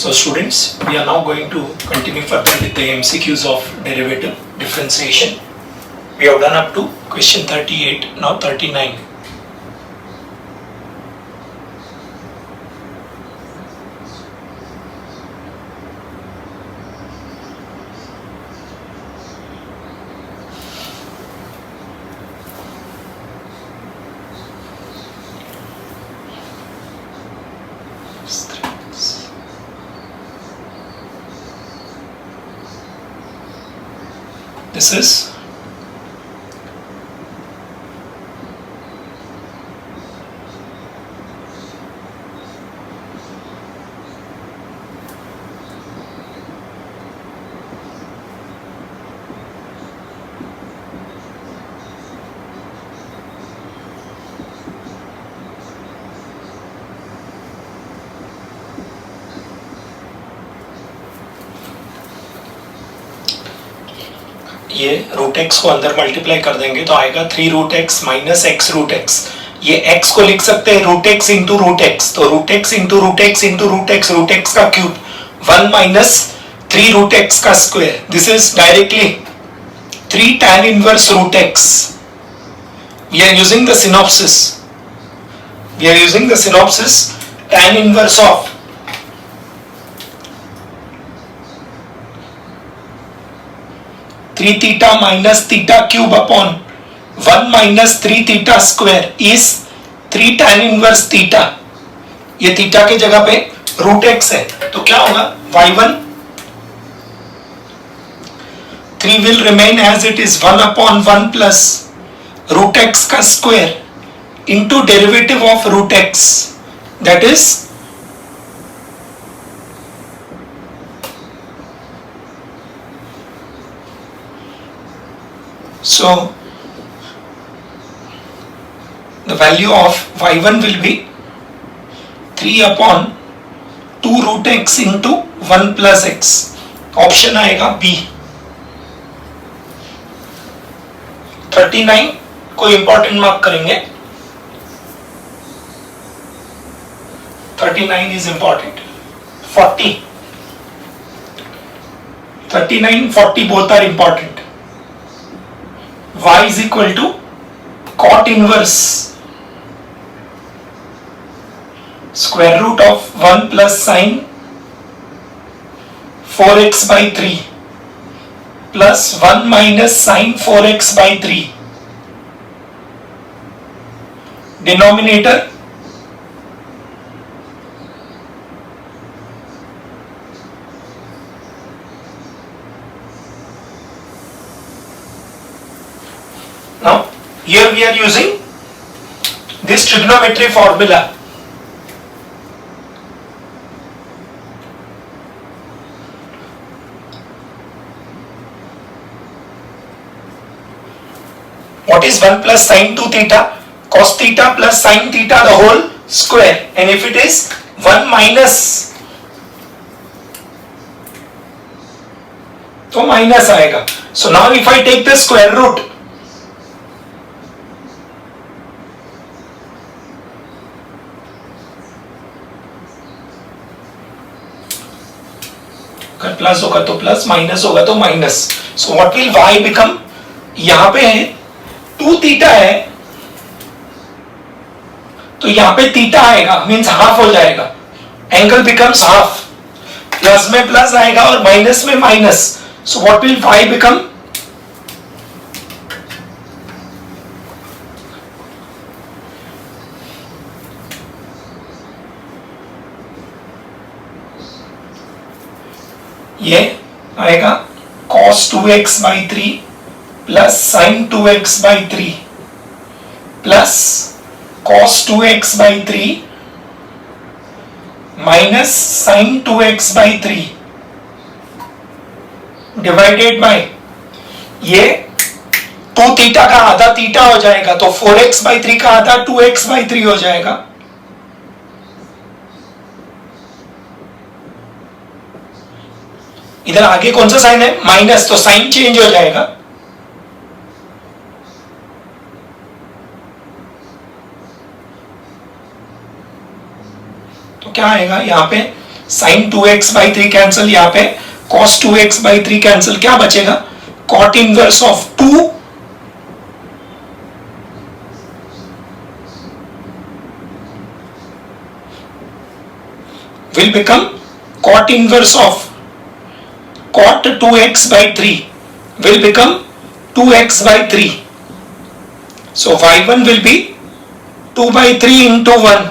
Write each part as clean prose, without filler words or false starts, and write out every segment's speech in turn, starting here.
So students, we are now going to continue further with the MCQs of derivative differentiation. We have done up to question 38, now 39. This is ये root X को अंदर multiply कर देंगे तो आएगा 3 root X minus X root X. ये X को लिख सकते हैं root X into root X, तो root X into root X into root X का क्यूब 1 माइनस 3 रूट एक्स का square. This is directly 3 tan inverse root x. We are using the synopsis. Tan inverse of 3 theta minus theta cube upon 1 minus 3 theta square is 3 tan inverse theta. ये theta के जगह पे root x है तो क्या होगा y1 3 will remain as it is 1 upon 1 plus root x का square into derivative of root x, that is so the value of y1 will be 3 upon 2 root x into 1 plus x. Option आएगा B. 39 को important mark करेंगे. 39 is important. 40 39 40 both are important. Y is equal to cot inverse square root of 1 plus sine 4x by 3 plus 1 minus sine 4x by 3. Denominator now here we are using this trigonometry formula. What is 1 plus sine 2 theta? Cos theta plus sine theta the whole square, and if it is 1 minus तो minus आएगा. So now if I take the square root, अगर plus होगा तो plus, minus होगा तो minus. So what will y become, यहां पे है 2 थीटा है तो यहां पे थीटा आएगा मींस हाफ हो जाएगा. Angle becomes half. प्लस में प्लस आएगा और माइनस में minus. So what will y become, ये आएगा cos 2x by 3 plus sin 2x by 3 plus cos 2x by 3 minus sin 2x by 3 divided by ये 2 theta का आधा थीटा हो जाएगा तो 4x by 3 का आधा 2x by 3 हो जाएगा. इधर आगे कौन सा साइन है माइनस, तो साइन चेंज हो जाएगा. तो क्या आएगा यहाँ पे साइन 2x/3 कैंसिल, यहाँ पे cos 2x/3 कैंसिल, क्या बचेगा? cot inverse of 2 will become cot inverse of cot 2x/3 will become 2x/3. So y1 will be 2/3 into 1.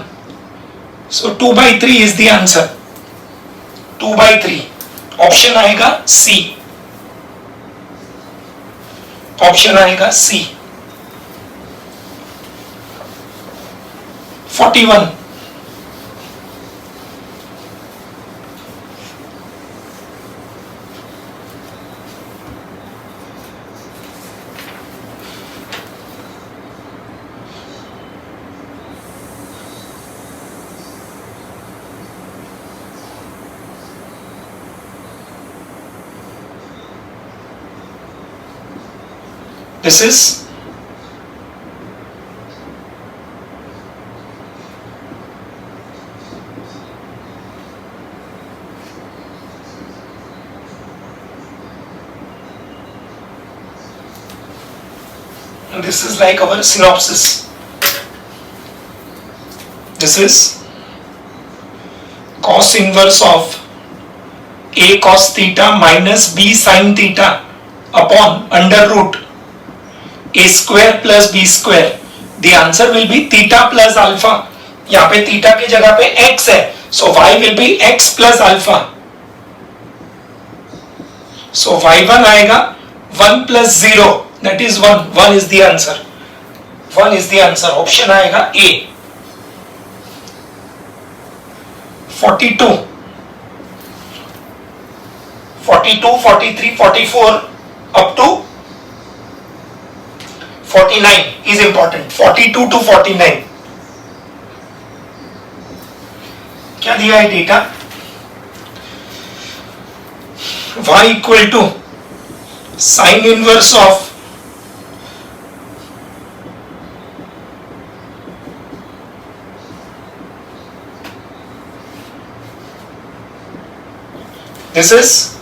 So 2/3 is the answer. 2/3. Option आएगा C. ऑप्शन आएगा C. 41. This is this is like our synopsis. This is cos inverse of a cos theta minus b sin theta upon under root a square plus b square. The answer will be theta plus alpha. यहाँ पे theta की जगह पे x है, so y will be x plus alpha. So y1 आएगा 1 plus 0, that is 1. 1 is the answer. 1 is the answer. Option आएगा A. 42, 42, 43, 44 up to 49 is important. 42 to 49. क्या दिया है data? y equal to sin inverse of this is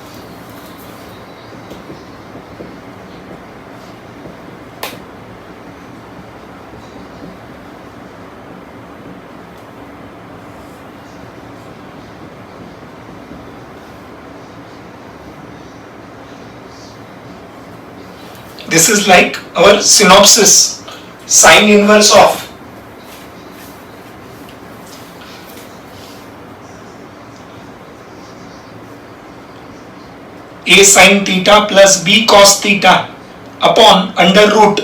this is like our synopsis. Sin inverse of a sin theta plus b cos theta upon under root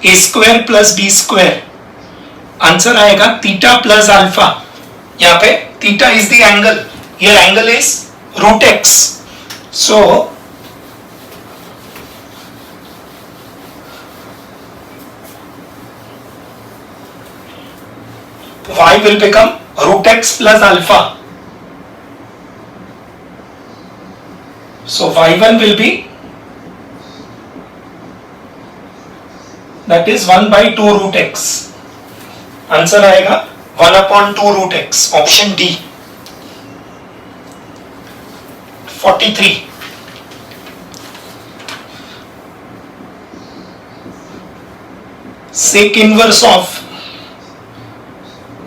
a square plus b square. Answer आएगा theta plus alpha. यहाँ पे theta is the angle. Here angle is root x. So y will become root x plus alpha. So y1 will be, that is 1 by 2 root x. Answer आएगा 1 upon 2 root x. Option D. 43. Sec inverse of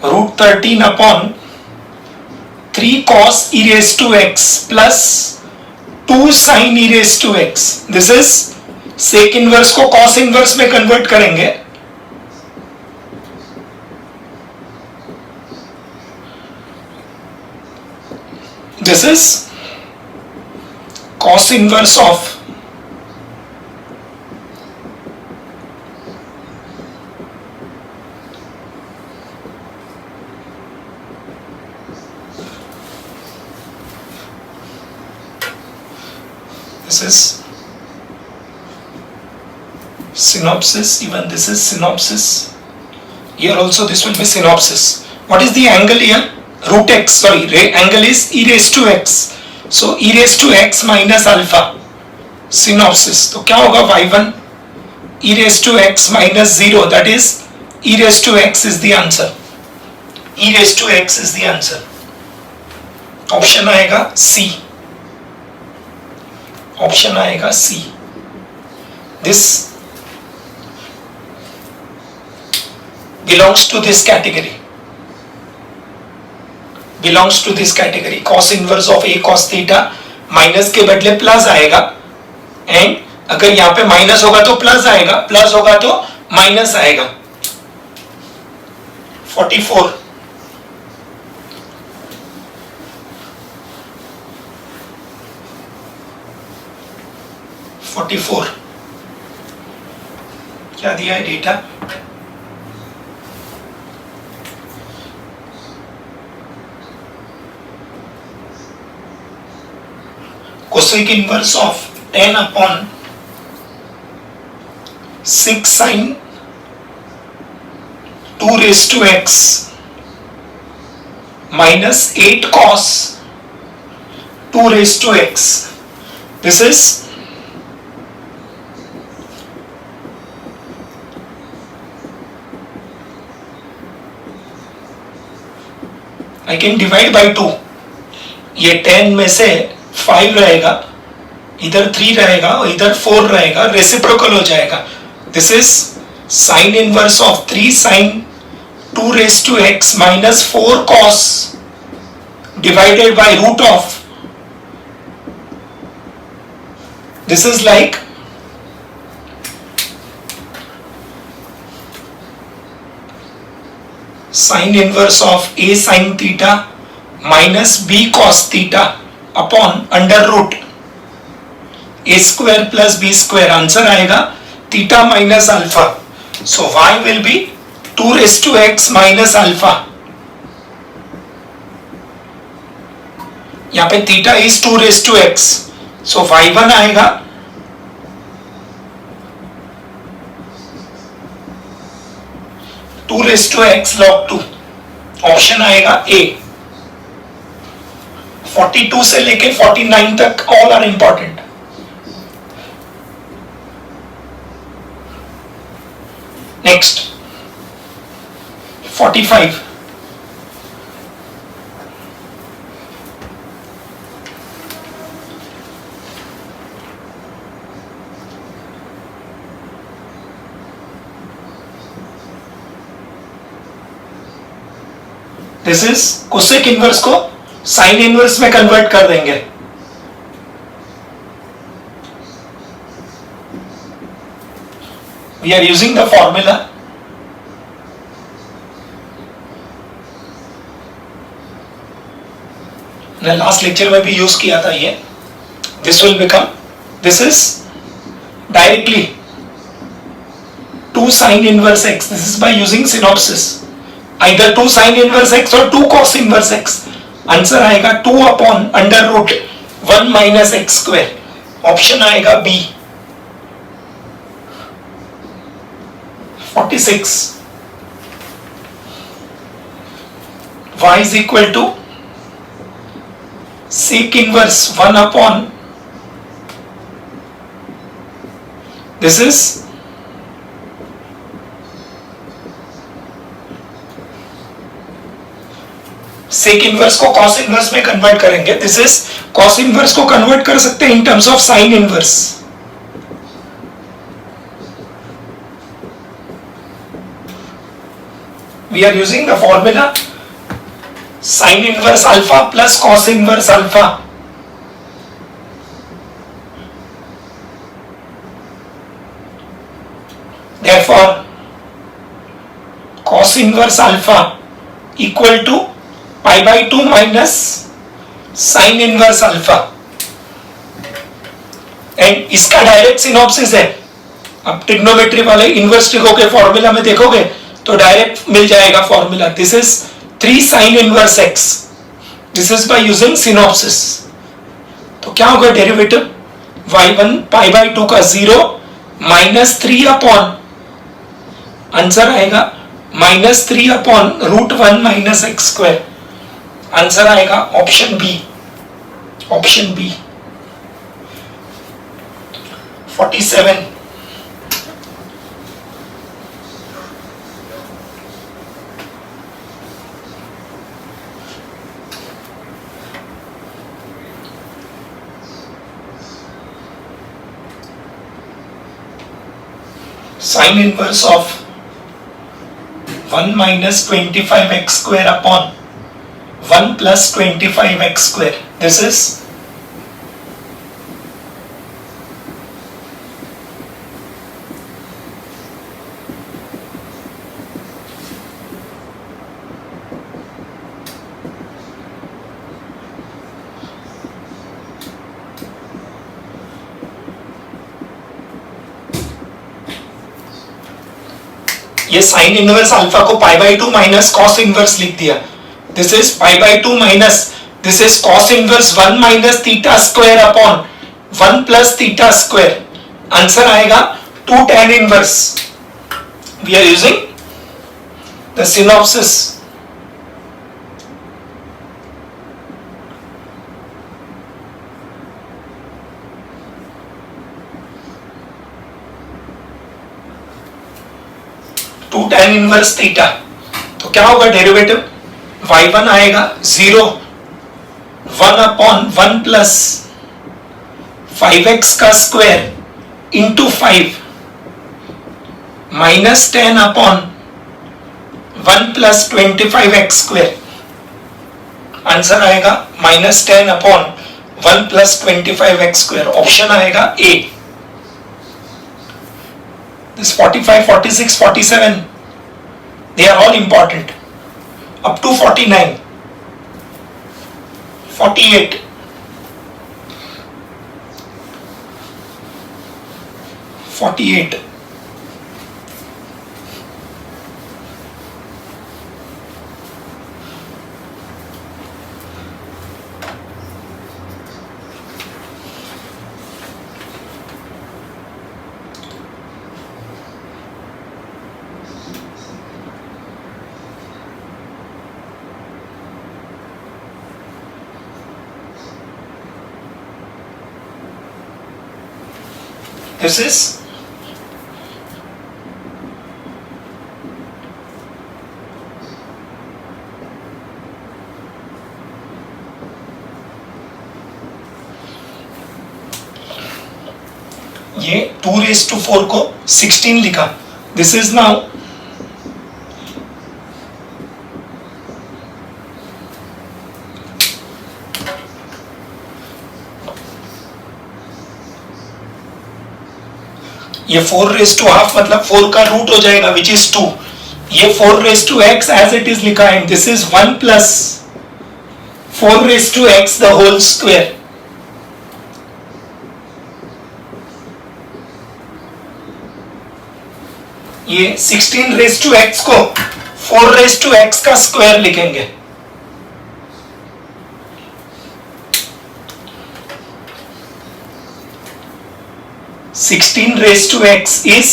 root 13 upon 3 cos e raised to x plus 2 sin e raised to x. This is sec inverse को cos inverse में convert करेंगे. This is cos inverse of this is synopsis. Even this is synopsis. Here also this will be synopsis. What is the angle here? Root x. Sorry, angle is e raised to x. So e raised to x minus alpha. Synopsis. तो क्या होगा? y1 e raised to x minus 0. That is e raised to x is the answer. E raised to x is the answer. Option आएगा C, option आएगा C. This belongs to this category, belongs to this category. Cos inverse of A cos theta, minus के बदले plus आएगा, and अगर यहां पे minus होगा तो प्लस आएगा, प्लस होगा तो माइनस आएगा। 44 44 क्या दिया है data? cosec inverse of 10 upon 6 sin 2 raised to x minus 8 cos 2 raised to x. This is I can divide by 2. ये 10 में से 5 रहेगा, इधर 3 रहेगा और इधर 4 रहेगा, रेसिप्रोकल हो जाएगा। This is sine inverse of 3 sine 2 raise to x minus 4 cos divided by root of, this is like sine inverse of a sin theta minus b cos theta upon under root A square plus B square. Answer आएगा theta minus alpha. So y will be 2 raise to x minus alpha. यहां पे theta is 2 raise to x, so y1 आएगा 2 raise to x log 2। Option आएगा a. 42 से लेके 49 तक all are important. Next 45 this is cosec inverse को sine inverse में convert कर देंगे। We are using the formula last lecture में भी यूज किया था ये। This will become, this is directly 2 sin inverse x, this is by using synopsis, either 2 sin inverse x or 2 cos inverse x। Answer आएगा 2 upon under root 1 minus x square. Option आएगा b. 46 y is equal to sec inverse 1 upon, this is sec inverse को cos inverse में convert करेंगे। This is cos inverse को convert कर सकते हैं in terms of sine inverse. We are using the formula sine inverse alpha plus cos inverse alpha. therefore cos inverse alpha equal to pi by 2 minus sine inverse alpha. And इसका direct synopsis है। अब trigonometry वाले inverse trigo के formula में देखोगे तो direct मिल जाएगा formula. This is 3 sine inverse x, this is by using synopsis. तो क्या होगा डेरिवेटिव? y1 पाई बाई 2 का 0 माइनस 3 अपॉन, आंसर आएगा minus 3 upon root 1 minus x square. Answer आएगा option B, option B. 47 47 sine inverse of 1 minus 25x square upon 1 plus 25x square. This is ये sine inverse alpha को pi by 2 minus cos inverse लिख दिया. This is pi by 2 minus this is cos inverse 1 minus theta square upon 1 plus theta square. Answer आएगा 2 tan inverse. We are using the synopsis. Two tan inverse theta. तो क्या होगा derivative? y1 आएगा 0 1 upon 1 plus 5x का square into 5 minus 10 upon 1 plus 25x square. Answer आएगा minus 10 upon 1 plus 25x square. Option आएगा A. This 45, 46, 47, they are all important. Up to 49, 48, 48. This is ये 2⁴ को 16 लिखा. दिस इज नाउ ये 4⁻½ मतलब 4 का रूट हो जाएगा विच इज 2. ये 4⁻x एज इट इज लिखा है. This is 1 plus 4⁻x the whole square. ये 16⁻x को 4⁻x का स्क्वायर लिखेंगे. Sixteen raised to x is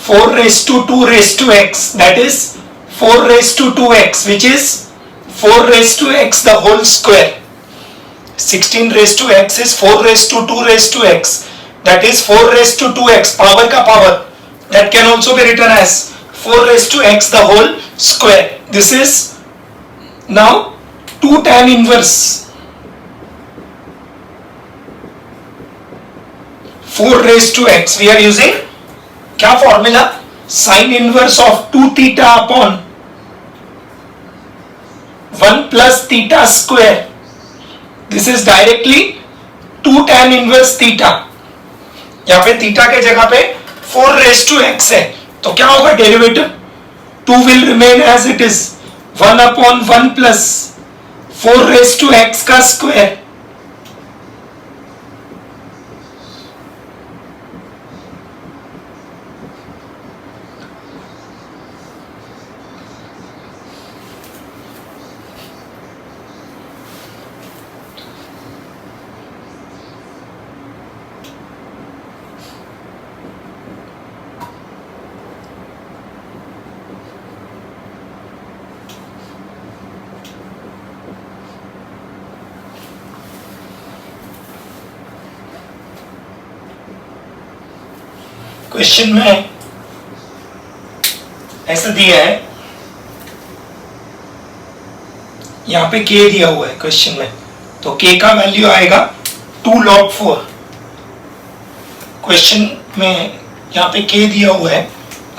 4⁻2⁻x, that is 4⁻2x, which is 4⁻x the whole square. 16⁻x is 4⁻2⁻x, that is 4⁻2x, power का power, that can also be written as 4⁻x the whole square. This is now 2 tan inverse 4⁻x. We are using क्या formula? Sine inverse of 2 theta upon 1 plus theta square. This is directly 2 tan inverse theta. या फिर theta के जगह पे 4⁻x है तो क्या होगा derivative? 2 will remain as it is 1 upon 1 plus 4⁻x का स्क्वायर. क्वेश्चन में ऐसा दिया है, यहां पे k दिया हुआ है क्वेश्चन में, तो k का वैल्यू आएगा 2 log 4. क्वेश्चन में यहाँ पे k दिया हुआ है,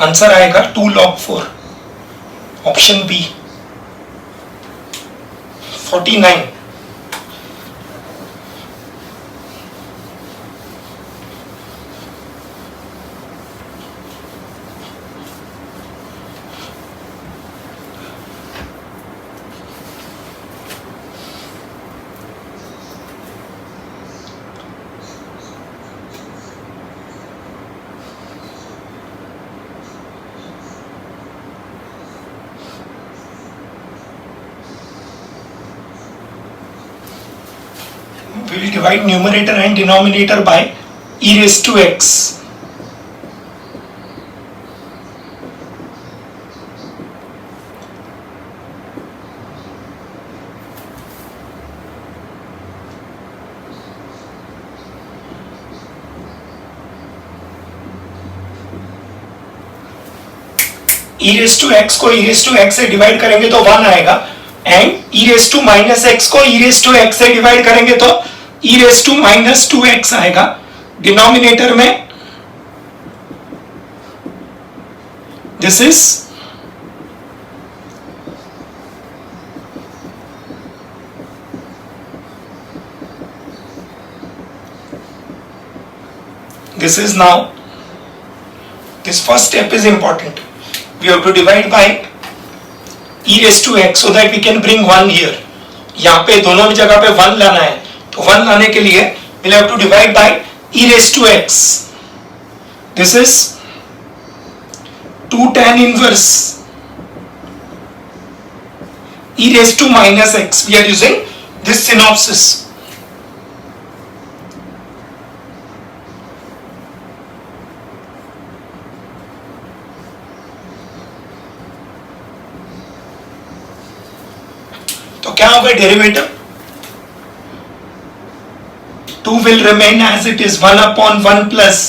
आंसर आएगा 2 log 4, option B 49। We will divide numerator and denominator by e raised to x. e raised to x को e raised to x से डिवाइड करेंगे तो 1 आएगा, and e raised to minus x को e raised to x से divide करेंगे तो e raised to minus 2x आएगा। डिनोमिनेटर में this is now this first step is important. We have to divide by e raised to x so that we can bring 1 here. यहाँ पे दोनों भी जगह पे 1 लाना है, तो 1 लाने के लिए we'll have to divide by e raised to x. This is 2 tan inverse e raised to minus x. We are using this synopsis. तो क्या होगा derivative? 2 will remain as it is, 1 upon 1 plus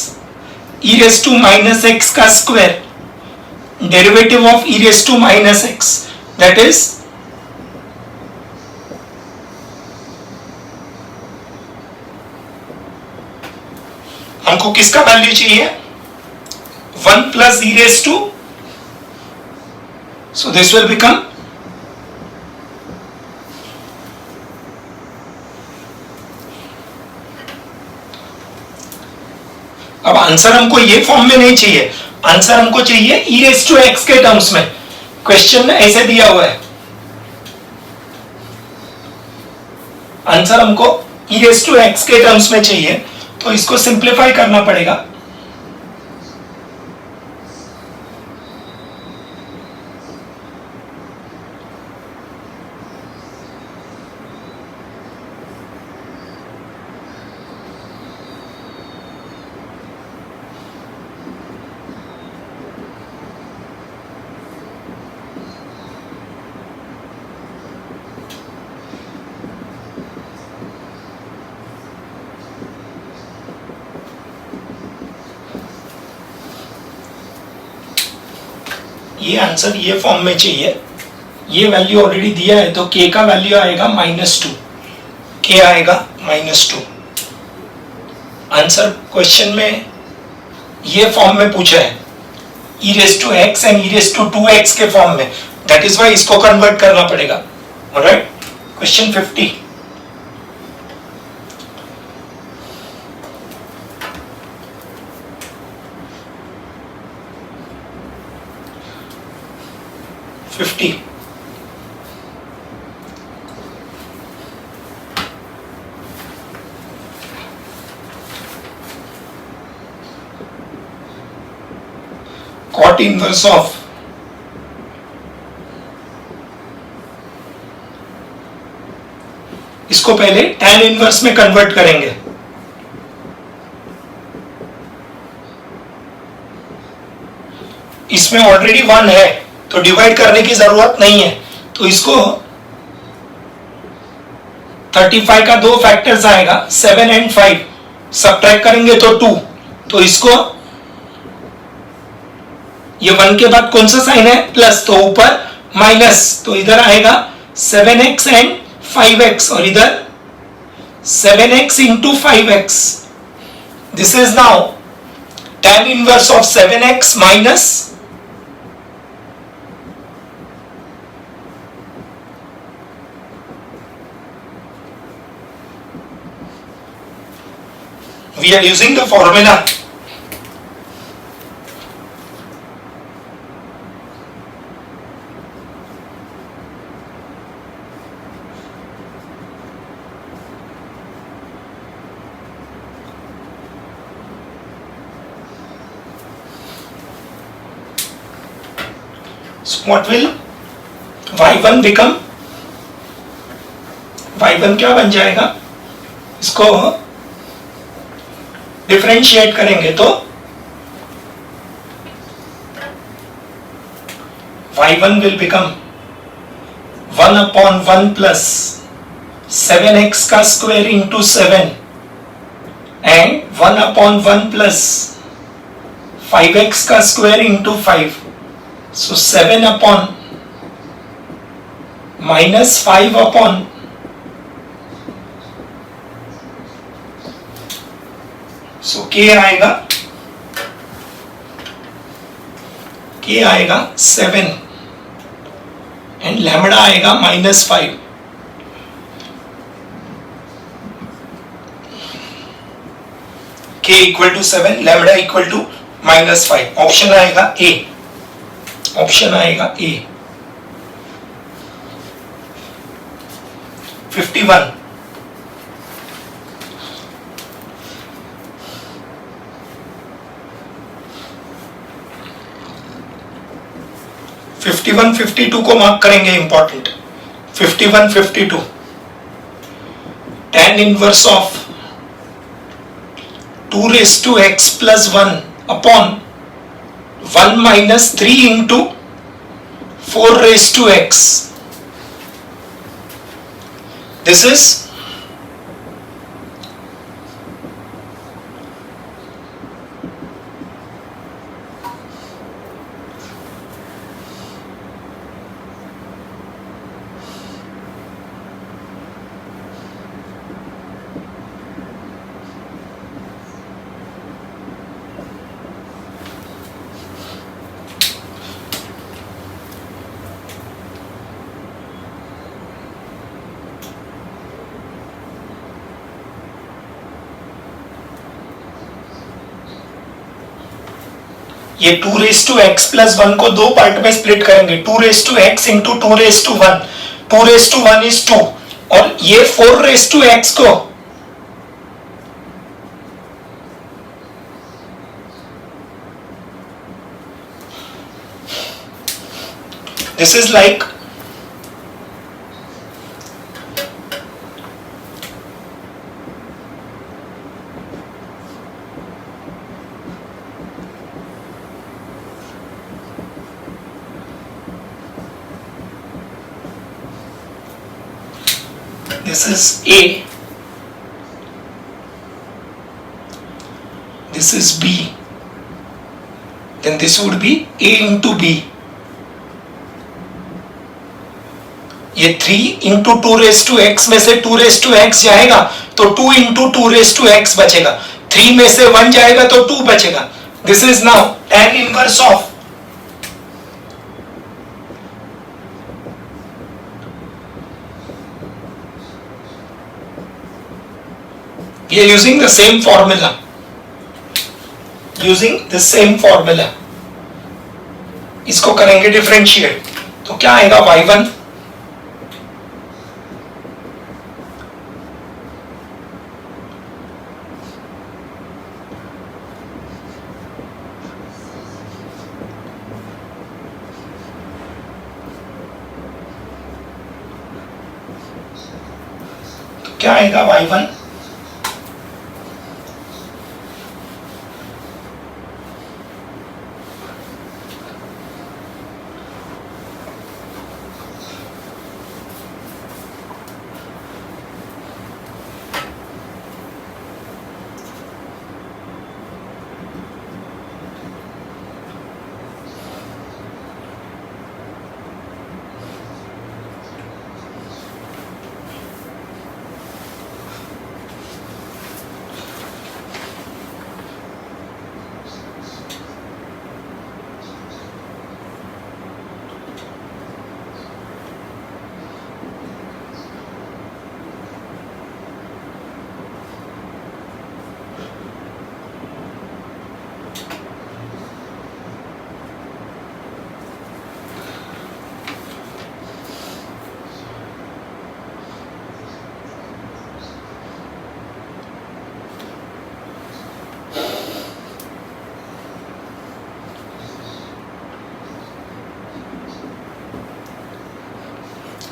e raised to minus x का square, derivative of e raised to minus x, that is हमको किसका value चाहिए? 1 plus e raised to, so this will become अब answer हमको ये form में नहीं चाहिए, आंसर हमको चाहिए e raised to x के टर्म्स में। क्वेश्चन में ऐसे दिया हुआ है, आंसर हमको e raised to x के टर्म्स में चाहिए, तो इसको सिंप्लीफाई करना पड़ेगा। ये आंसर ये फॉर्म में चाहिए, ये वैल्यू ऑलरेडी दिया है, तो k का वैल्यू आएगा -2, k आएगा -2। आंसर क्वेश्चन में ये फॉर्म में पूछा है, e raised to x and e raised to 2x के फॉर्म में, दैट इज वाई इसको कन्वर्ट करना पड़ेगा। Alright, question 50। cot inverse of इसको पहले tan इनवर्स में कन्वर्ट करेंगे। इसमें ऑलरेडी 1 है तो डिवाइड करने की जरूरत नहीं है, तो इसको 35 का 2 फैक्टर्स आएगा, 7 एंड 5 सब्ट्रैक्ट करेंगे तो 2, तो इसको ये 1 के बाद कौन सा साइन है? प्लस, तो ऊपर माइनस, तो इधर आएगा 7x एंड 5x और इधर 7x into 5x। This is now tan inverse of 7x minus we are using the formula so what will y1 become y1 क्या बन जाएगा इसको डिफरेंशिएट करेंगे तो y1 will become 1 upon 1 plus 7x का square into 7 and 1 upon 1 plus 5x का square into 5 so 7 upon minus 5 upon so k आएगा 7 and lambda आएगा minus 5 k equal to 7 lambda equal to minus 5 option आएगा A option आएगा A 51 51 52 को mark करेंगे important 51 52 tan inverse of 2 raised to x plus 1 upon 1 minus 3 into 4 raised to x this is ये 2 raise to x plus 1 को दो part में split करेंगे 2 raise to x into 2 raise to 1 2 raise to 1 is 2 और ये 4 raise to x को this is like this is A, this is B, then this would be A into B. ये 3 into 2 raised to x में से 2 raised to x जाएगा तो 2 into 2 raised to x बचेगा 3 में से 1 जाएगा तो 2 बचेगा this is now tan inverse of we are using the same formula इसको करेंगे डिफरेंशिएट तो क्या आएगा y1 तो क्या आएगा y1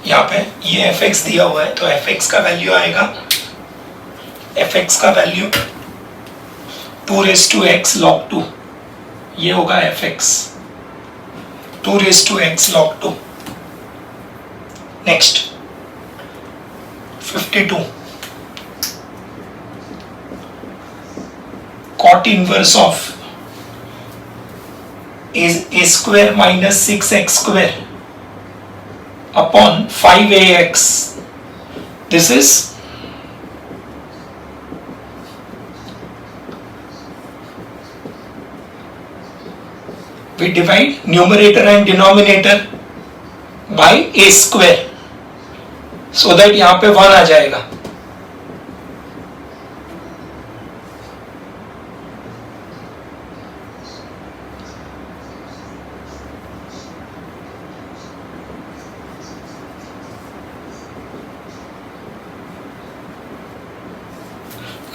यहाँ पे ये fx दिया हुआ है, तो fx का वैल्यू आएगा, fx का value 2 raised to x log 2, ये होगा fx 2 raised to x log 2. Next 52, cot inverse of is a square minus 6x square upon 5ax. This is we divide numerator and denominator by a square so that यहाँ पे 1 आ जाएगा.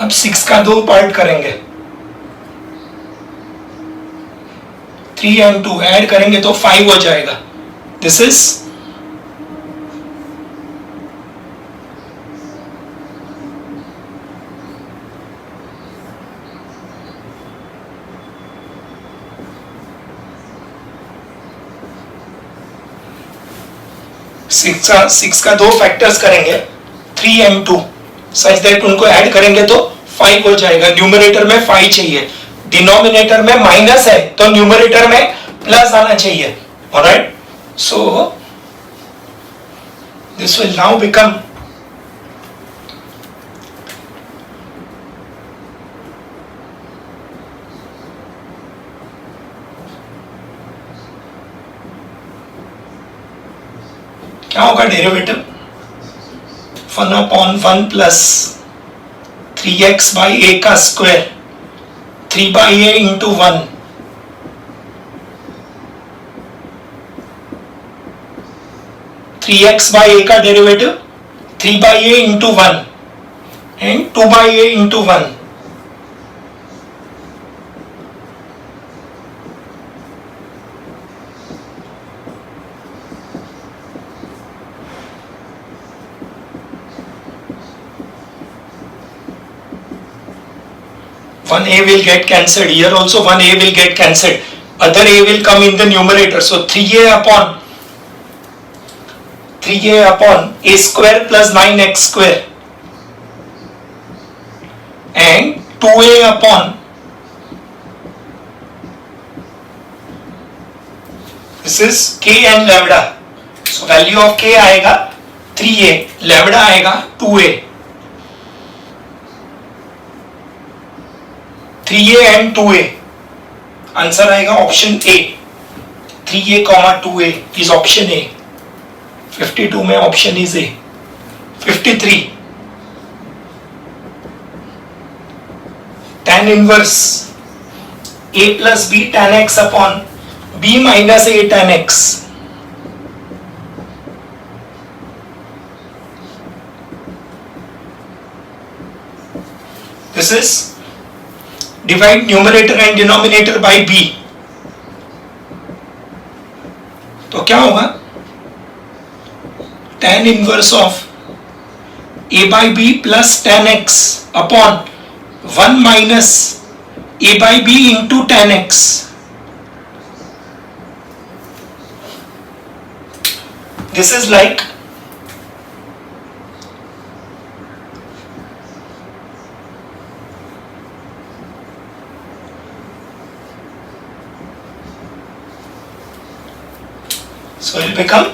अब 6 का 2 part करेंगे, 3 and 2 add करेंगे तो 5 हो जाएगा. दिस इज सिक्स का 2 फैक्टर्स करेंगे, 3 and 2 सच दैट उनको ऐड करेंगे तो 5 हो जाएगा. न्यूमरेटर में 5 चाहिए, डिनोमिनेटर में माइनस है तो न्यूमरेटर में प्लस आना चाहिए. Alright, so this will now become क्या होगा derivative 1 upon 1 plus 3x by a का square 3 by a into 1 3x by a का derivative 3 by a into 1 and 2 by a into 1. One a will get cancelled. Here also one a will get cancelled. Other a will come in the numerator. So 3a upon a square plus 9x square and 2a upon this is k and lambda. So value of k आएगा 3a, lambda आएगा 2a. 3a and 2a, answer आएगा option A. 3a, 2a is option A. 52 में option is A. 53, tan inverse a plus b tan x upon b minus a tan x. This is divide numerator and denominator by b. तो क्या होगा, tan inverse of a by b plus tan x upon 1 minus a by b into tan x. This is like so it will become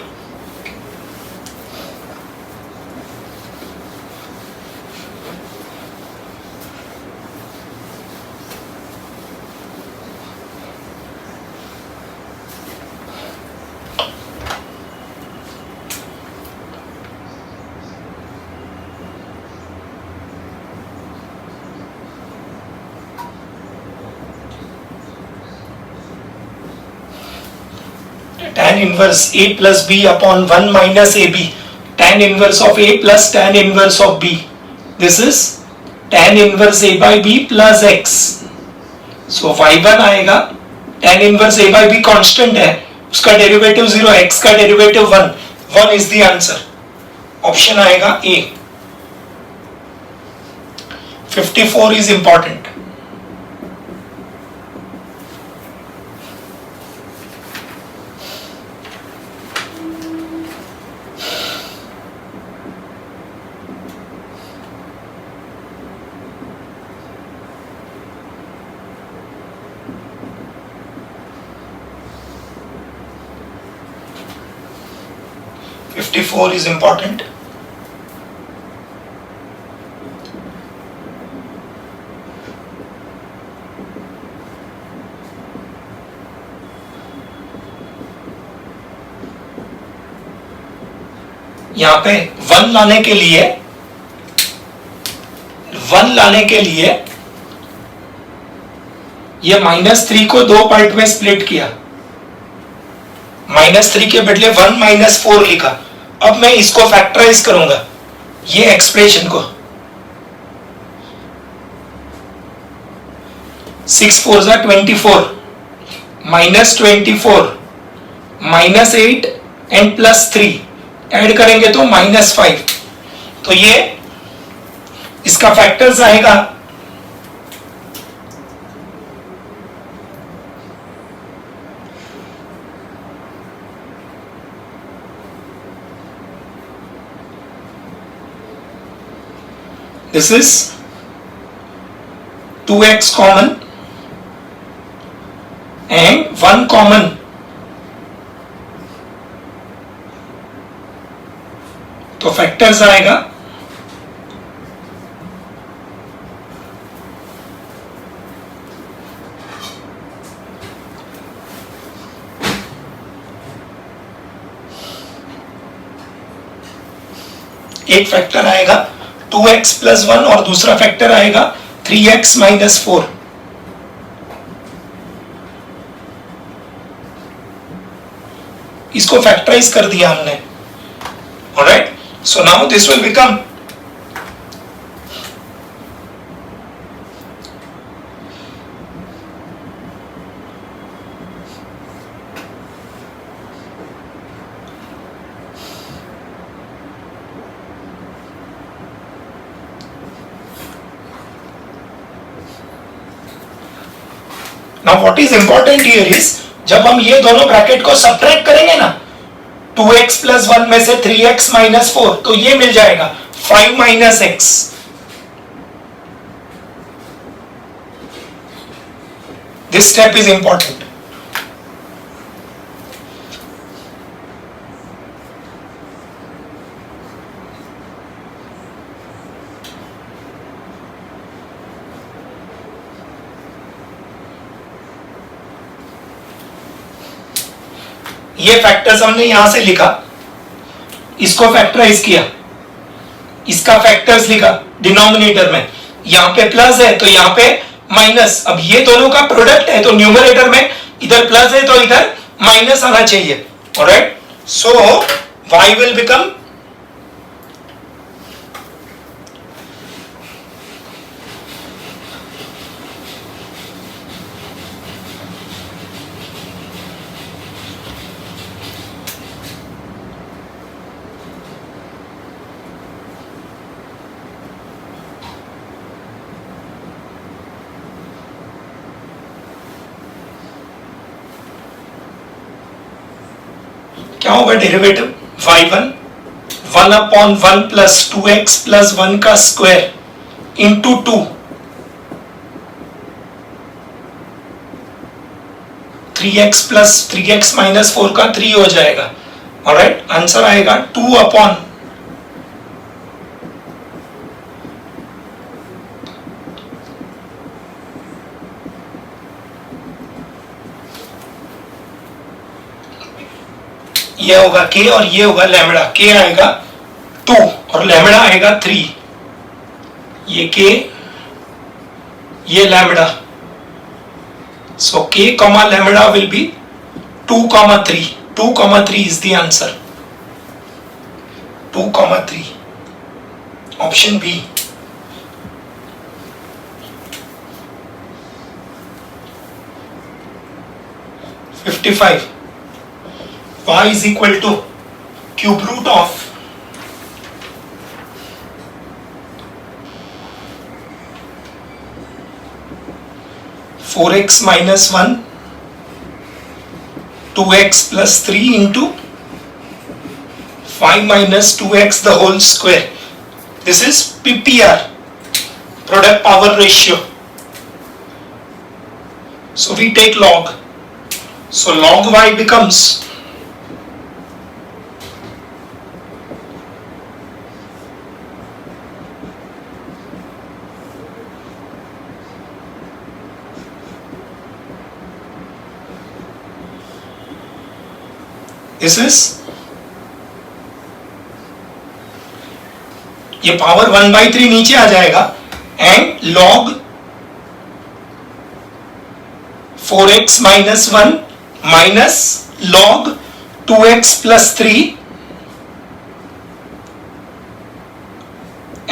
tan inverse a plus b upon 1 minus ab. Tan inverse of a plus tan inverse of b. This is tan inverse a by b plus x. So y1 आएगा, tan inverse a by b constant है, उसका derivative 0, x का derivative 1. 1 is the answer. Option आएगा ए. 54 is important. Four is important. यहां पे 1 लाने के लिए ये -3 को 2 पार्ट में स्प्लिट किया. -3 के बदले 1 - 4 लिखा. अब मैं इसको फैक्टराइज करूंगा, ये एक्सप्रेशन को. 6 4 जा 24, -24, -8 एंड +3 ऐड करेंगे तो -5. तो ये इसका फैक्टर्स आएगा this is 2x common and 1 common. तो फैक्टर्स आएगा एक फैक्टर आएगा 2x + 1 और दूसरा फैक्टर आएगा 3x - 4. इसको फैक्टराइज कर दिया हमने. Alright, so now this will become Now what is important here is जब हम ये दोनों ब्रैकेट को सब्ट्रैक्ट करेंगे ना 2x + 1 में से 3x - 4 तो ये मिल जाएगा 5 - x. This step is important. ये फैक्टर्स हमने यहां से लिखा, इसको फैक्टराइज किया, इसका फैक्टर्स लिखा डिनोमिनेटर में. यहां पे प्लस है तो यहां पे माइनस. अब ये दोनों का प्रोडक्ट है तो न्यूमरेटर में इधर प्लस है तो इधर माइनस आना चाहिए. Alright, so y will become क्या होगा डेरिवेटिव y1 1/1 + 2x + 1 का स्क्वायर इंटू 2 3x + 3x - 4 का 3 हो जाएगा. ऑलराइट, आंसर आएगा 2/, ये होगा k और ये होगा लैम्बडा. k आएगा 2 और लैम्बडा आएगा 3. ये k, ये lambda. So k, lambda will be 2,3. 2,3 is the answer. 2,3. Option B. y is equal to cube root of 4x minus 1 2x plus 3 into 5 minus 2x the whole square. This is PPR, product power ratio. So we take log. So log y becomes this is ये power 1/3 नीचे आ जाएगा and log 4x minus 1 minus log 2x plus 3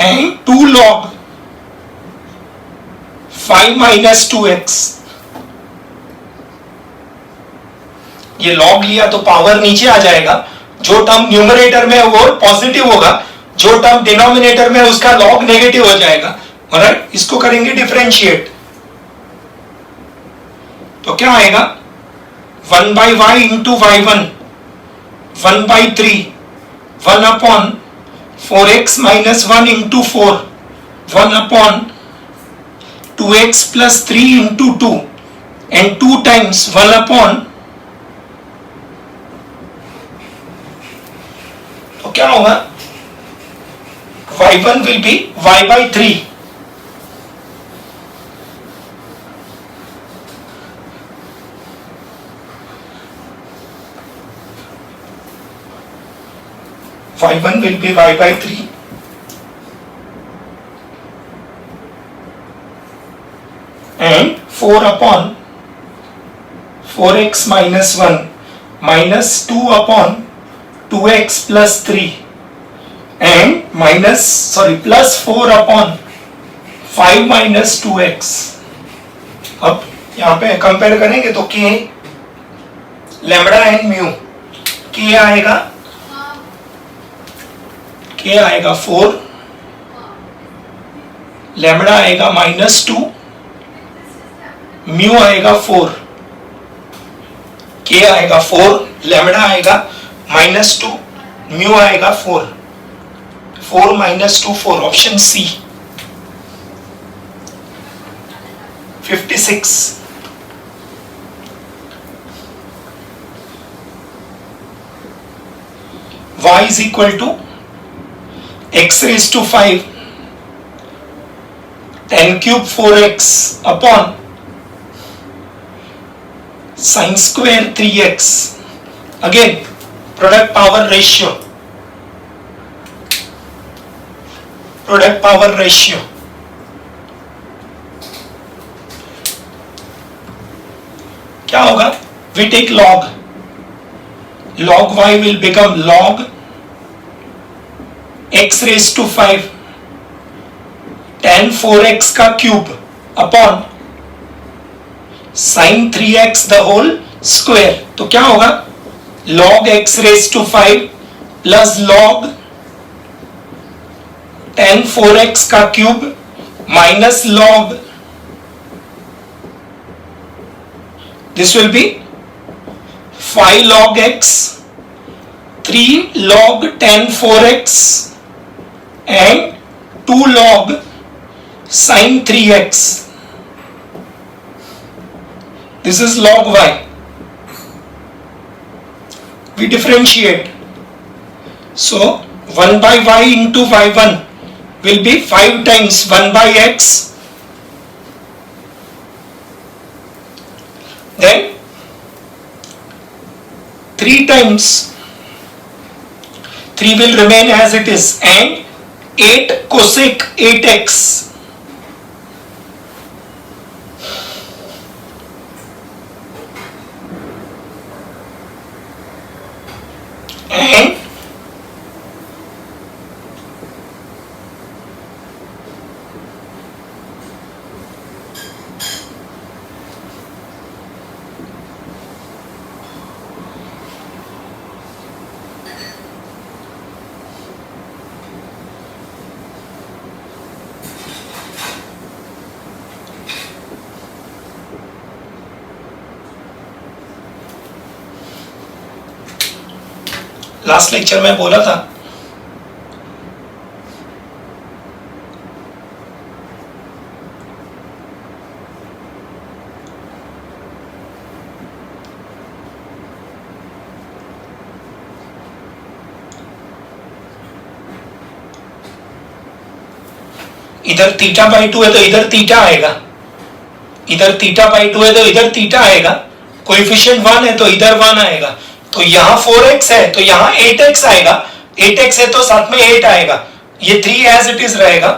and 2 log 5 minus 2x. ये log लिया तो power नीचे आ जाएगा, जो term numerator में वो पॉजिटिव होगा, जो टर्म डिनोमिनेटर में उसका log नेगेटिव हो जाएगा. ऑलराइट, इसको करेंगे डिफरेंशिएट तो क्या आएगा 1 by y into y1 1 by 3 1 upon 4x minus 1 into 4 1 upon 2x plus 3 into 2 and 2 times 1 upon तो क्या होगा y1 will be y by 3 y1 will be y by 3 and 4 upon 4x minus 1 minus 2 upon 2x plus 3 and plus 4 upon 5 minus 2x. अब यहाँ पे compare करेंगे तो k lambda and mu k आएगा 4 lambda आएगा -2 म्यू आएगा 4 k आएगा 4 lambda आएगा -2 म्यू आएगा 4 -2 4 option C 56 y is equal to x raised to 5 10 cube 4x upon sin square 3x. Again product power ratio क्या होगा we take log y will become log x raised to 5 tan 4x का cube upon sin 3x the whole square. तो क्या होगा log x raised to 5 plus log tan 4x का cube minus log this will be 5 log x 3 log tan 4x and 2 log sin 3x. This is log y. We differentiate. So 1 by y into y1 will be 5 times 1 by x. Then 3 times 3 will remain as it is and 8 cosec 8x and last lecture में बोला था। इधर theta by 2 है तो इधर theta आएगा, इधर theta by 2 है तो इधर थीटा आएगा, कोएफिशिएंट 1 है तो इधर 1 आएगा, तो यहाँ 4x है तो यहाँ 8x आएगा, 8x है तो साथ में 8 आएगा, ये 3 एज इट इज रहेगा,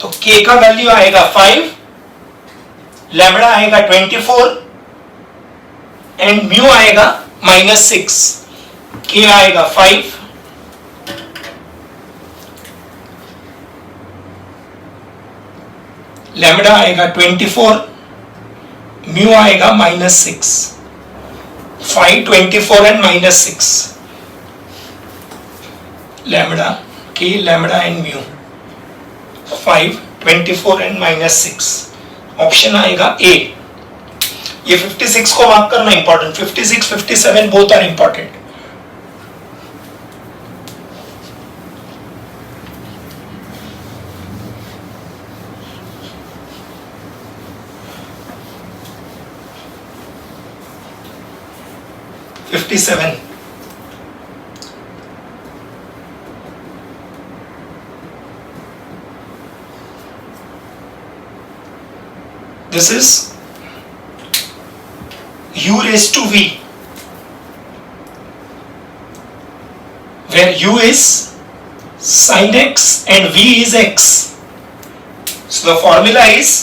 तो k का वैल्यू आएगा 5, लैम्बडा आएगा 24 एंड म्यू आएगा -6, k आएगा 5, लैम्बडा आएगा 24, म्यू आएगा -6, 5, 24 and -6, lambda k, lambda and mu, 5, 24 and -6, option आएगा ए। ये 56 को मार्क करना important, 56, 57 both are important. This is u raised to v, where u is sin x and v is x. So the formula is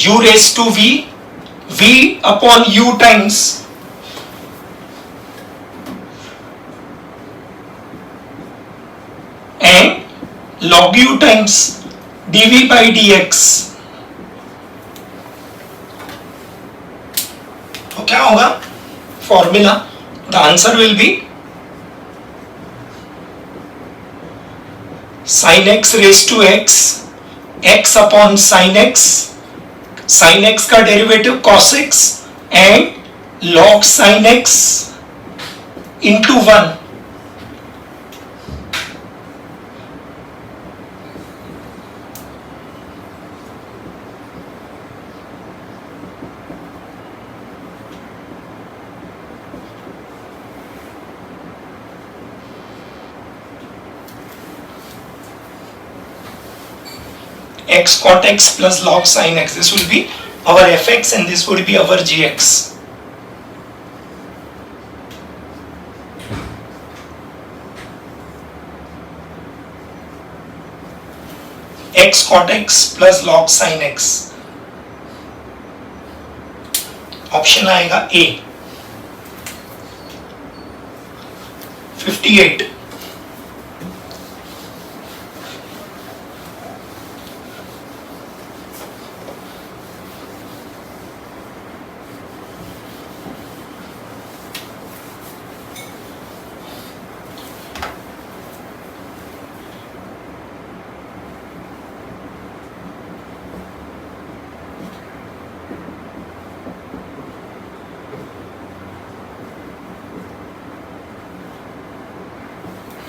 u raised to v, v upon u times and log u times dv by dx. तो क्या होगा formula? The answer will be sin x raised to x, x upon sin x, sin x का derivative cos x and log sin x into 1. x cot x plus log sin x, this will be our fx and this would be our gx. x cot x plus log sin x, option आएगा ए। 58,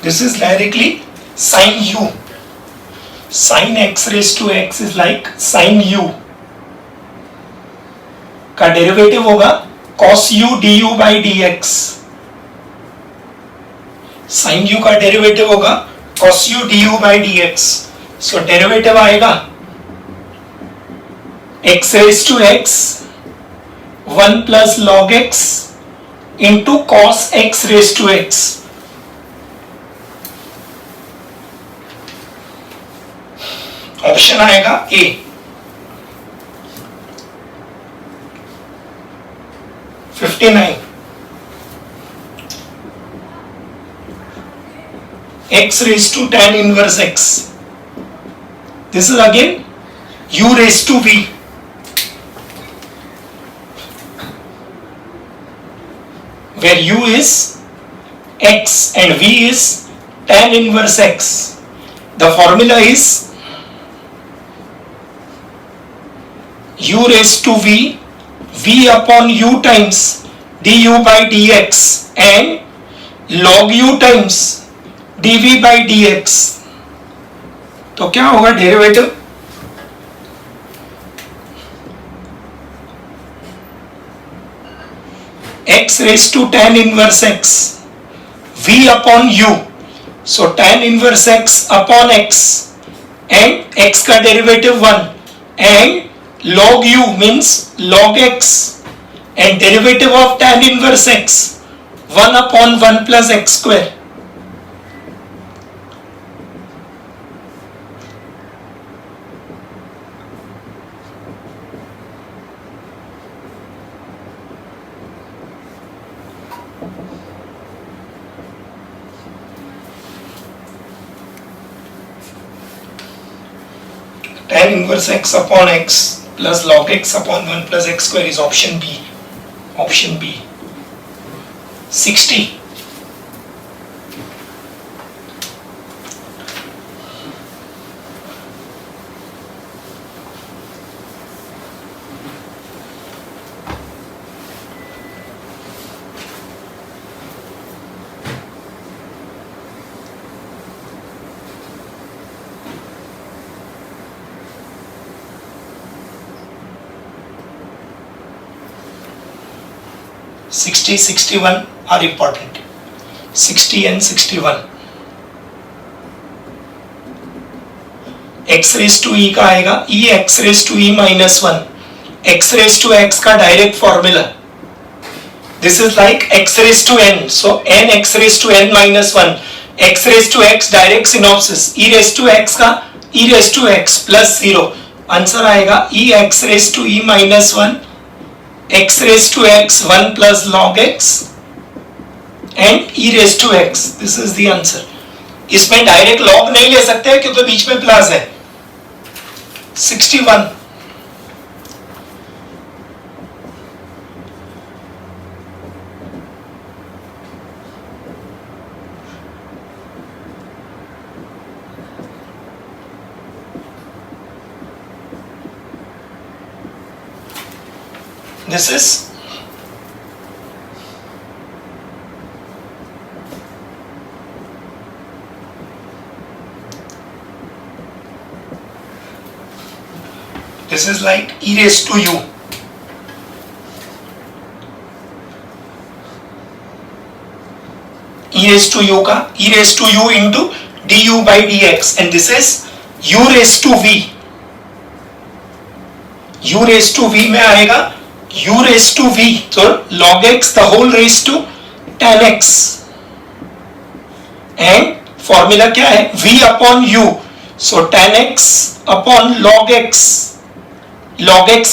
this is directly sin u, sin x raised to x is like sin u का derivative होगा cos u du by dx, sin u का derivative होगा cos u du by dx, so derivative आएगा x raised to x 1 plus log x into cos x raised to x. Option आएगा ए। 59, x raised to tan inverse x, this is again u raised to v, where u is x and v is tan inverse x. The formula is u raised to v, v upon u times du by dx and log u times dv by dx. तो क्या होगा derivative? x raised to tan inverse x v upon u. So tan inverse x upon x and x का derivative 1 and log u means log x and derivative of tan inverse x 1 upon 1 plus x square. Tan inverse x upon x plus log x upon 1 plus x square is option B. Option B. 60. Sixty, 61 are important. 60 and 61. x raised to e का आएगा e x raised to e minus 1. x raised to x का direct formula. This is like x raised to n. So n x raised to n minus 1. x raised to x direct synopsis. e raised to x का e raised to x plus 0. Answer आएगा e x raised to e minus 1. x raised to x 1 plus log x and e raised to x. This is the answer. इसमें direct log नहीं ले सकते क्योंकि बीच में plus है. 61. This is like e raised to u. E raised to u का e raised to u into du by dx and this is u raised to v. u raised to v में आएगा u raised to v, so log x the whole raised to tan x and formula क्या है v upon u, so tan x upon log x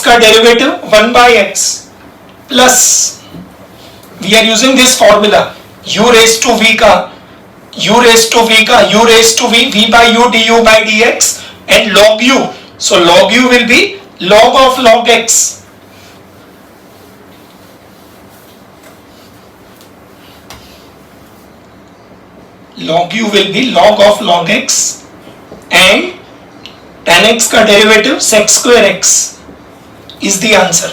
का derivative 1 by x plus we are using this formula u raised to v का u raised to v v by u du by dx and log u, so log u will be log of log x. Log u will be log of log x and tan x का derivative sec square x is the answer.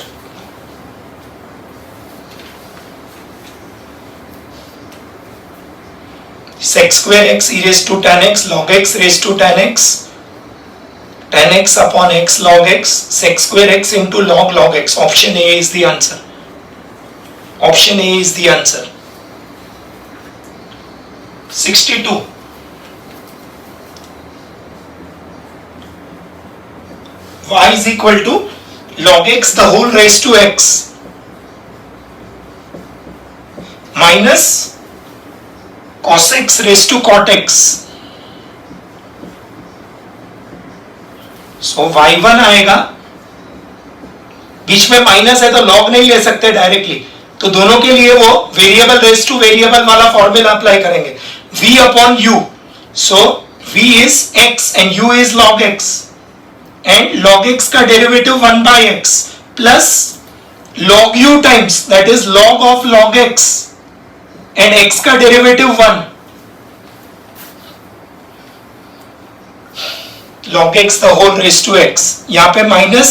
Sec square x e raised to tan x log x raised to tan x upon x log x sec square x into log x. Option A is the answer. Option A is the answer. 62. Y is equal to log x the whole raised to x minus cos x raised to cot x. So y1 आएगा, बीच में minus है तो log नहीं ले सकते directly, तो दोनों के लिए वो वेरिएबल रेज टू वेरिएबल वाला फॉर्मूला अप्लाई करेंगे. v upon u, so v is x and u is log x and log x का derivative 1 by x plus log u times that is log of log x and x का derivative 1 log x the whole raised to x. यहाँ पे minus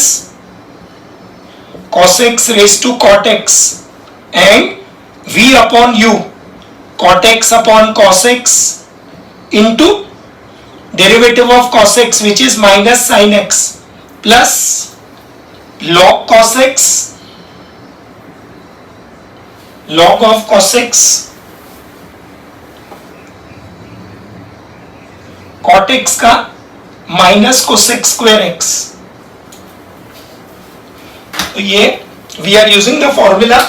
cos x raised to cot x and v upon u, cot x upon cos x into derivative of cos x which is minus sin x plus log cos x, log of cos x cot x का minus cosec square x. तो ये we are using the formula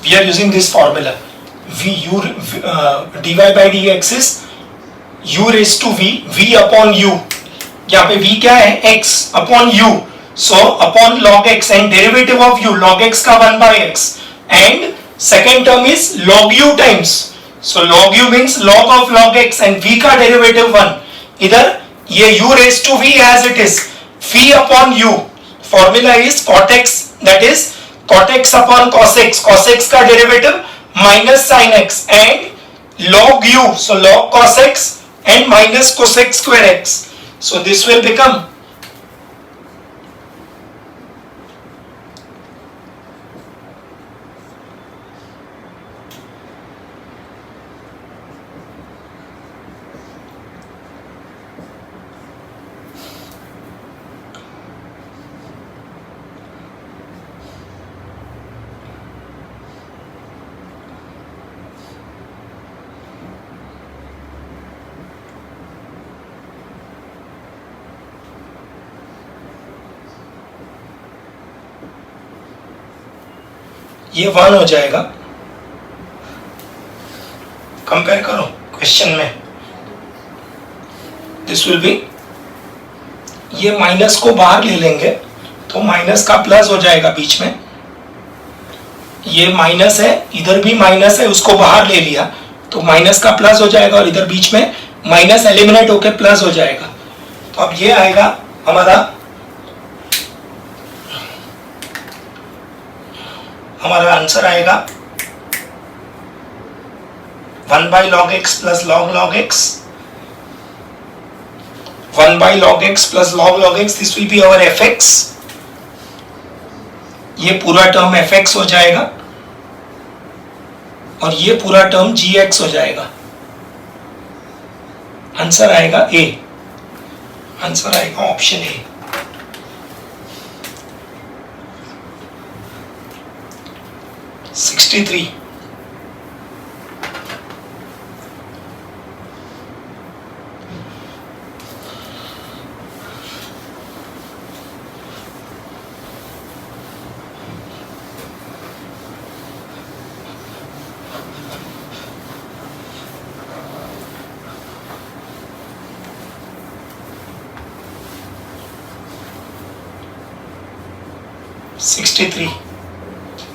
we are using this formula v u dy by dx is u raised to v upon u, यहाँ पे v क्या है x upon u, so upon log x and derivative of u log x का 1 by x and second term is log u times, so log u means log of log x and v का derivative 1, इधर ये u raised to v as it is v upon u, formula is cot x, that is cot x upon cos x का derivative minus sin x and log u, so log cos x and minus cosec square x, so this will become ये 1 हो जाएगा, compare करो question में, this will be, ये minus को बाहर ले लेंगे तो माइनस का प्लस हो जाएगा बीच में, ये माइनस है इधर भी माइनस है उसको बाहर ले लिया तो माइनस का प्लस हो जाएगा और इधर बीच में माइनस एलिमिनेट होकर प्लस हो जाएगा, तो अब ये आएगा हमारा आंसर आएगा 1 by log x plus log x, 1 by log x plus log x, this will be our fx, ये पूरा टर्म fx हो जाएगा और ये पूरा टर्म gx हो जाएगा, आंसर आएगा A, आंसर आएगा option A. $63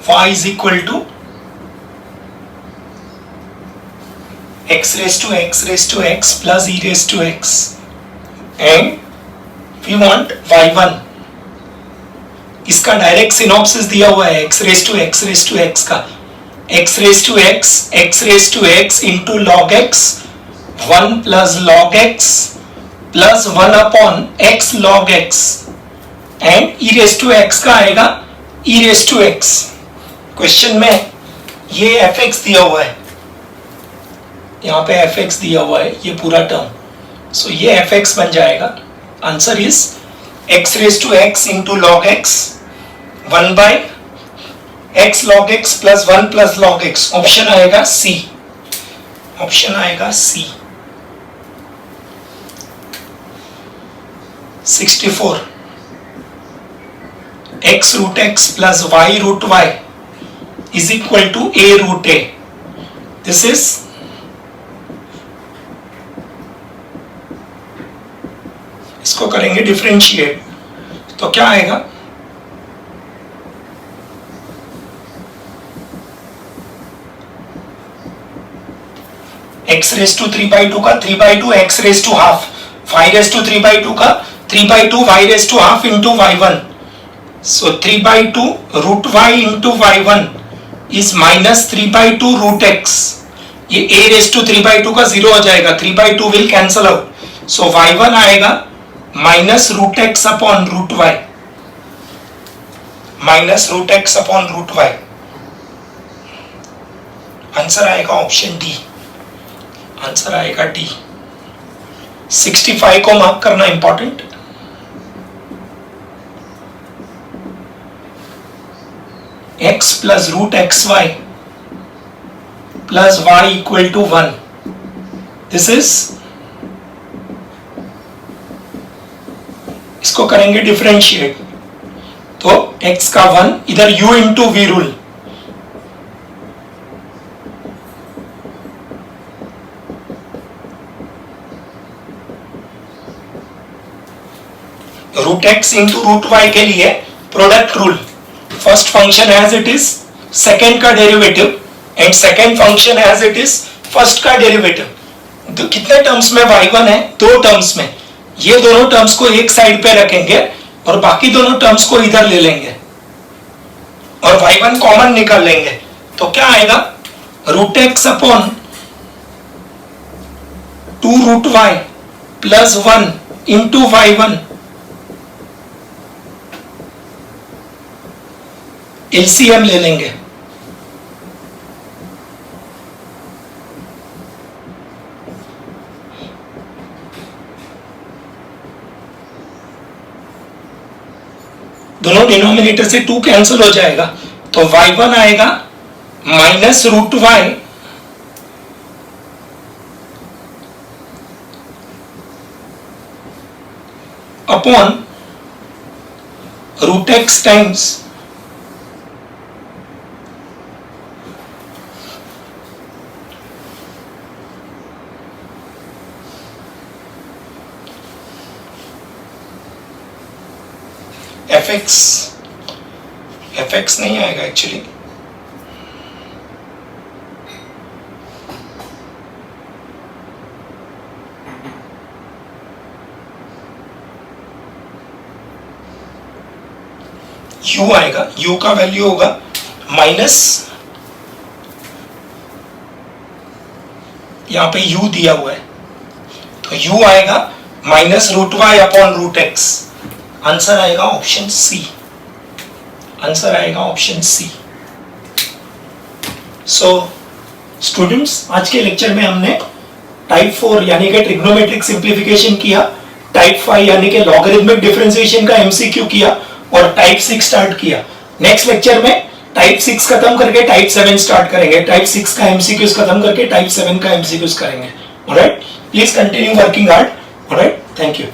y is equal to x raised to x plus e raised to x and we want y1, इसका डायरेक्ट सिनॉप्सिस दिया हुआ है x raised to x का, x raised to x into log x 1 plus log x plus 1 upon x log x and e raised to x का आएगा e raised to x, question में ये fx दिया हुआ है, यहाँ पे fx दिया हुआ है ये पूरा टर्म, सो ये fx बन जाएगा, answer is x raised to x into log x 1 by x log x plus 1 plus log x, option आएगा C, ऑप्शन आएगा C। 64 x root x plus y root y is equal to a root a. This is इसको करेंगे differentiate, तो क्या आएगा? x raise to 3/2 का 3/2 x raise to half, y raise to 3/2 का 3/2 y raise to half into y1. So 3/2 root y into y1 is minus 3/2 root x. ये a raised to 3/2 का 0 हो जाएगा, 3/2 will cancel out. So y1 आएगा minus root x upon root y. Minus root x upon root y. Answer आएगा option D. Answer आएगा D. 65 को mark करना important. x plus root xy plus y equal to 1. This is, इसको करेंगे differentiate, तो x का 1 इधर u into v rule, root x into रूट y के लिए product rule. First function as it is second का derivative and second function as it is first का डेरिवेटिव. तो कितने टर्म्स में y1 है? दो टर्म्स में. ये दोनों टर्म्स को एक साइड पे रखेंगे और बाकी दोनों टर्म्स को इधर ले लेंगे और y1 कॉमन निकाल लेंगे, तो क्या आएगा? Root x upon 2 root y plus 1 into y1. LCM ले लेंगे. दोनों डिनोमिनेटर से 2 कैंसिल हो जाएगा, तो y1 आएगा minus root y upon root x times fx नहीं आएगा एक्चुअली, u आएगा. u का वैल्यू होगा माइनस, यहां पे u दिया हुआ है, तो u आएगा minus root y upon root x. Answer आएगा ऑप्शन सी. आंसर आएगा ऑप्शन सी. सो स्टूडेंट्स, आज के लेक्चर में हमने टाइप 4 यानी कि ट्रिग्नोमेट्रिक सिंप्लीफिकेशन किया, टाइप 5 यानी कि लॉगरिथमिक डिफरेंशिएशन का एमसीक्यू किया और टाइप 6 स्टार्ट किया. नेक्स्ट लेक्चर में टाइप 6 खत्म करके टाइप 7 स्टार्ट करेंगे. टाइप 6 का एमसीक्यूज खत्म करके टाइप 7 का एमसीक्यूज करेंगे. Alright, please continue working hard. Alright, thank you.